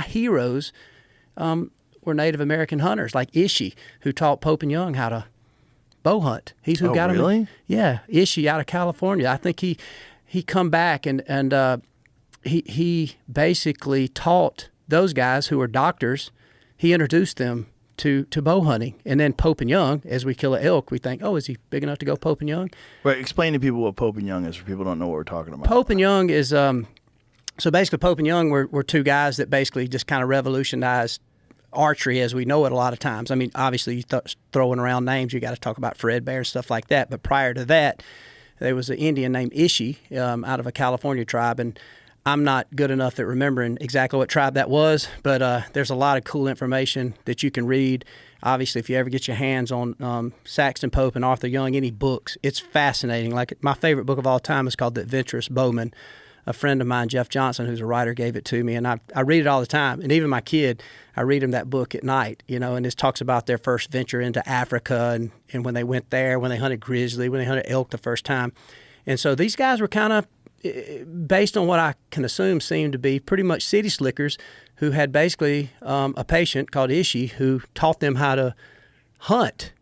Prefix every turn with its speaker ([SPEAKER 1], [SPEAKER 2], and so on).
[SPEAKER 1] heroes were Native American hunters, like Ishii, who taught Pope and Young how to bow hunt. He's who got him.
[SPEAKER 2] Really?
[SPEAKER 1] Yeah, Ishii out of California. I think he come back and he basically taught those guys who were doctors. He introduced them to bow hunting. And then Pope and Young, as we kill an elk, we think, oh, is he big enough to go Pope and Young?
[SPEAKER 2] Right. Explain to people what Pope and Young is, for people who don't know what we're talking about.
[SPEAKER 1] Pope and Young is so basically Pope and Young were two guys that basically just kind of revolutionized archery as we know it a lot of times. I mean, obviously, you throwing around names, you got to talk about Fred Bear and stuff like that. But prior to that, there was an Indian named Ishii out of a California tribe. And I'm not good enough at remembering exactly what tribe that was, but there's a lot of cool information that you can read. Obviously, if you ever get your hands on Saxton Pope and Arthur Young, any books, it's fascinating. Like my favorite book of all time is called The Adventurous Bowman. A friend of mine, Jeff Johnson, who's a writer, gave it to me, and I read it all the time. And even my kid, I read him that book at night, and it talks about their first venture into Africa and when they went there, when they hunted grizzly, when they hunted elk the first time. And so these guys were kind of, based on what I can assume, seemed to be pretty much city slickers who had basically a patient called Ishii who taught them how to hunt.